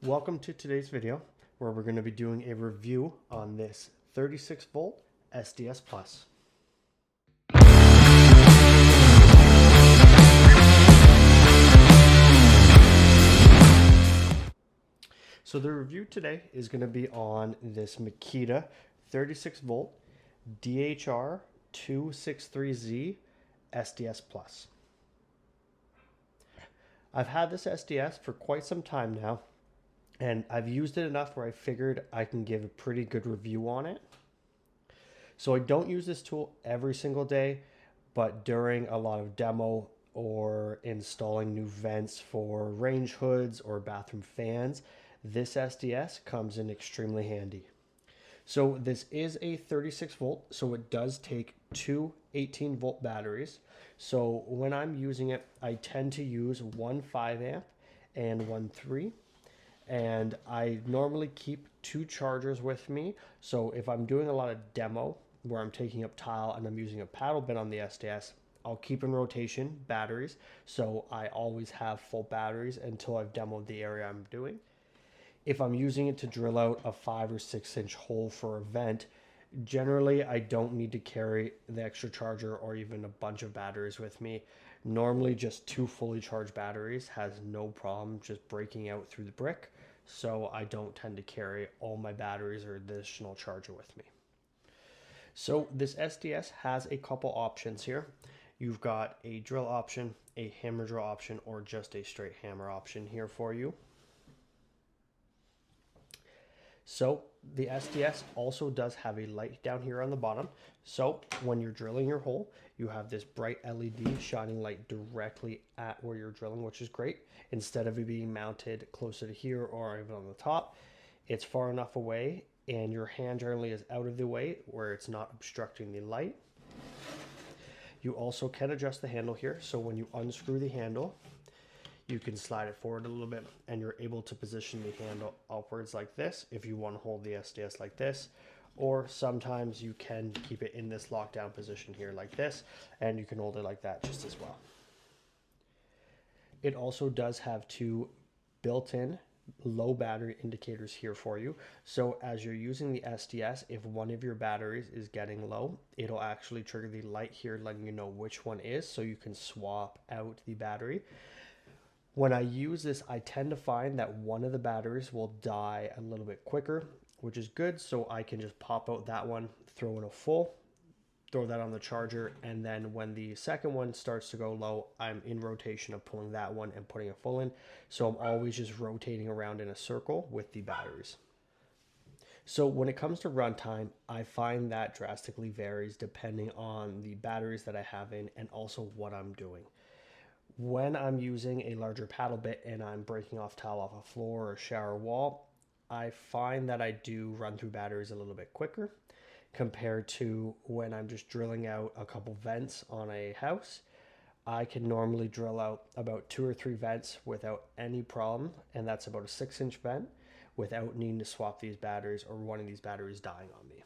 Welcome to today's video where we're going to be doing a review on this 36 volt SDS Plus. So the review today is going to be on this Makita 36 volt DHR263Z SDS Plus. I've had this SDS for quite some time now, and I've used it enough where I figured I can give a pretty good review on it. So I don't use this tool every single day, but during a lot of demo or installing new vents for range hoods or bathroom fans, this SDS comes in extremely handy. So this is a 36 volt, so it does take two 18 volt batteries. So when I'm using it, I tend to use one 5 amp and one 3. And I normally keep two chargers with me. So if I'm doing a lot of demo where I'm taking up tile and I'm using a paddle bit on the SDS, I'll keep in rotation batteries. So I always have full batteries until I've demoed the area I'm doing. If I'm using it to drill out a 5 or 6 inch hole for a vent, generally I don't need to carry the extra charger or even a bunch of batteries with me. Normally just two fully charged batteries has no problem just breaking out through the brick, so I don't tend to carry all my batteries or additional charger with me. So this SDS has a couple options here. You've got a drill option, a hammer drill option, or just a straight hammer option here for you. So the SDS also does have a light down here on the bottom. So when you're drilling your hole, you have this bright LED shining light directly at where you're drilling, which is great. Instead of it being mounted closer to here or even on the top, it's far enough away and your hand generally is out of the way where it's not obstructing the light. You also can adjust the handle here. So when you unscrew the handle, you can slide it forward a little bit and you're able to position the handle upwards like this if you want to hold the SDS like this, or sometimes you can keep it in this lockdown position here like this and you can hold it like that just as well. It also does have two built-in low battery indicators here for you. So as you're using the SDS, if one of your batteries is getting low, it'll actually trigger the light here letting you know which one is, so you can swap out the battery. When I use this, I tend to find that one of the batteries will die a little bit quicker, which is good. So I can just pop out that one, throw in a full, throw that on the charger. And then when the second one starts to go low, I'm in rotation of pulling that one and putting a full in. So I'm always just rotating around in a circle with the batteries. So when it comes to runtime, I find that drastically varies depending on the batteries that I have in and also what I'm doing. When I'm using a larger paddle bit and I'm breaking off tile off a floor or shower wall, I find that I do run through batteries a little bit quicker compared to when I'm just drilling out a couple vents on a house. I can normally drill out about 2 or 3 vents without any problem, and that's about a 6-inch vent without needing to swap these batteries or one of these batteries dying on me.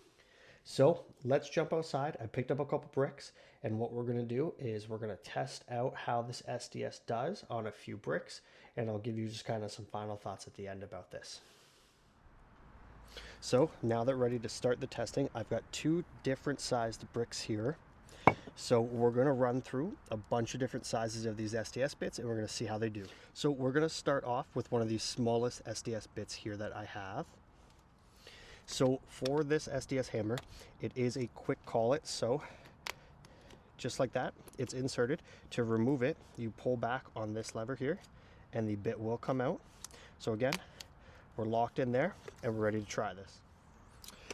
So let's jump outside. I picked up a couple bricks, and what we're going to do is we're going to test out how this SDS does on a few bricks, and I'll give you just kind of some final thoughts at the end about this. So now that we're ready to start the testing, I've got 2 different sized bricks here. So we're going to run through a bunch of different sizes of these SDS bits, and we're going to see how they do. So we're going to start off with one of these smallest SDS bits here that I have. So for this SDS hammer, it is a quick call it. So just like that, it's inserted. To remove it, you pull back on this lever here and the bit will come out. So again, we're locked in there and we're ready to try this.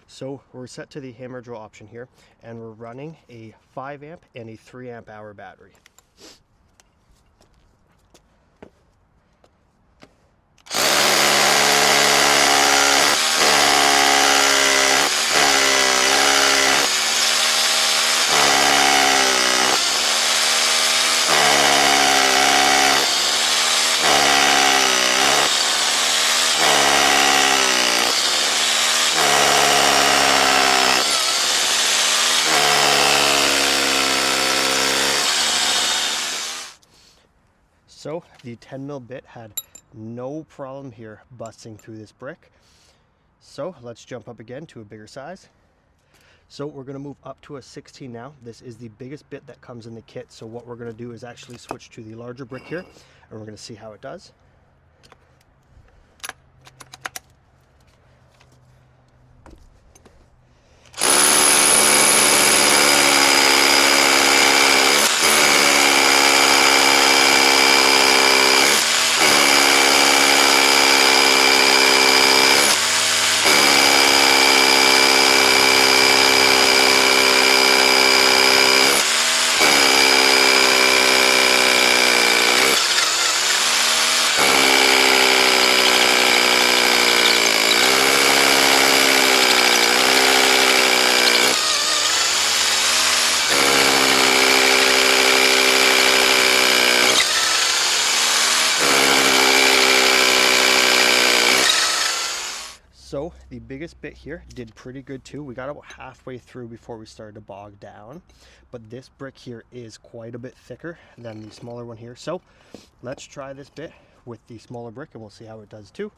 So we're set to the hammer drill option here and we're running a 5 amp and a 3 amp hour battery. So the 10 mil bit had no problem here busting through this brick. So let's jump up again to a bigger size. So we're going to move up to a 16 now. This is the biggest bit that comes in the kit. So what we're going to do is actually switch to the larger brick here, and we're going to see how it does. So the biggest bit here did pretty good too. We got about halfway through before we started to bog down, but this brick here is quite a bit thicker than the smaller one here. So let's try this bit with the smaller brick and we'll see how it does too.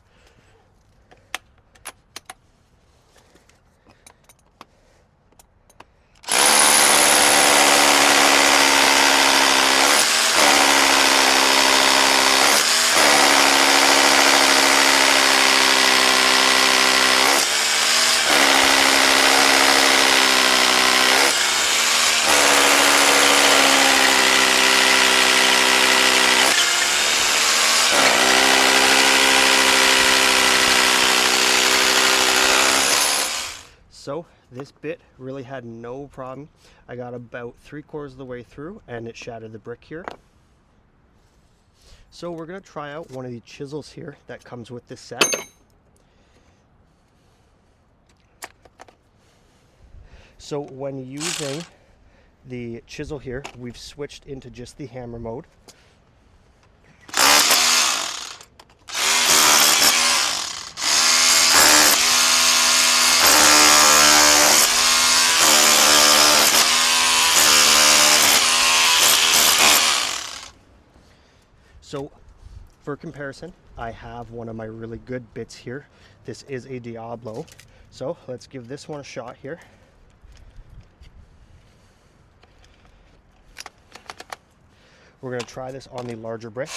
So this bit really had no problem. I got about 3/4 of the way through and it shattered the brick here. So we're going to try out one of the chisels here that comes with this set. So when using the chisel here, we've switched into just the hammer mode. So for comparison, I have one of my really good bits here. This is a Diablo. So let's give this one a shot here. We're going to try this on the larger brick.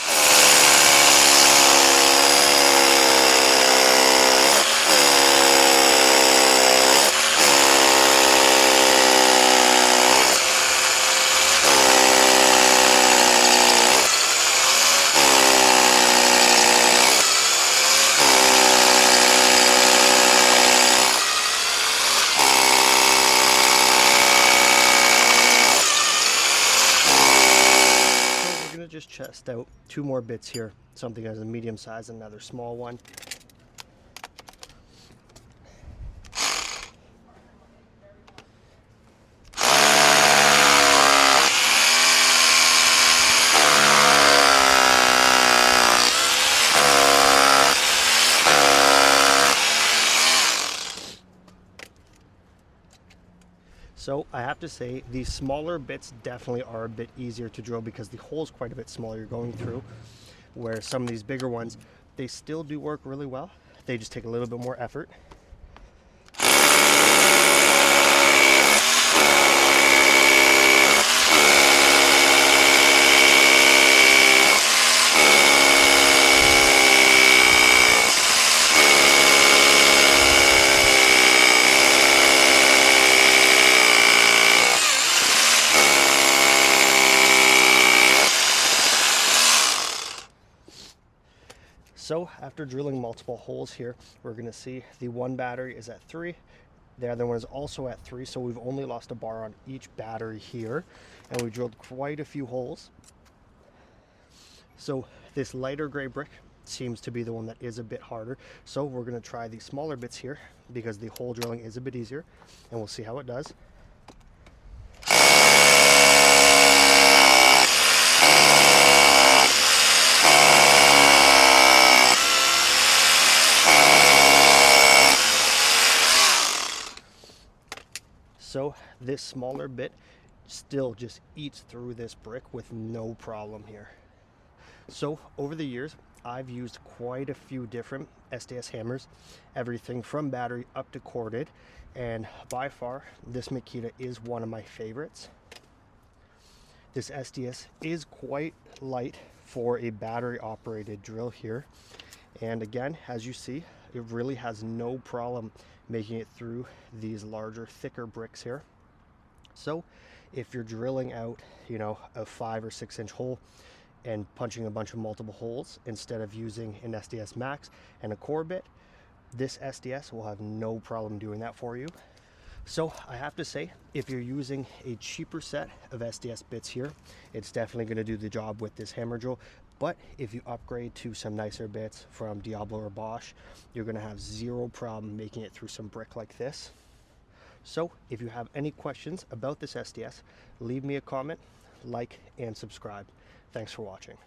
Just chest out 2 more bits here, something as a medium size and another small one. So I have to say these smaller bits definitely are a bit easier to drill because the hole is quite a bit smaller you're going through, where some of these bigger ones, they still do work really well. They just take a little bit more effort. So after drilling multiple holes here, we're going to see the one battery is at 3. The other one is also at 3. So we've only lost a bar on each battery here. And we drilled quite a few holes. So this lighter gray brick seems to be the one that is a bit harder. So we're going to try the smaller bits here because the hole drilling is a bit easier. And we'll see how it does. So this smaller bit still just eats through this brick with no problem here. So over the years, I've used quite a few different SDS hammers, everything from battery up to corded, and by far this Makita is one of my favorites. This SDS is quite light for a battery operated drill here, and again, as you see, it really has no problem making it through these larger, thicker bricks here. So if you're drilling out, a 5 or 6 inch hole and punching a bunch of multiple holes instead of using an SDS Max and a core bit, this SDS will have no problem doing that for you. So I have to say, if you're using a cheaper set of SDS bits here, it's definitely going to do the job with this hammer drill. But if you upgrade to some nicer bits from Diablo or Bosch, you're going to have zero problem making it through some brick like this. So if you have any questions about this SDS, leave me a comment, like, and subscribe. Thanks for watching.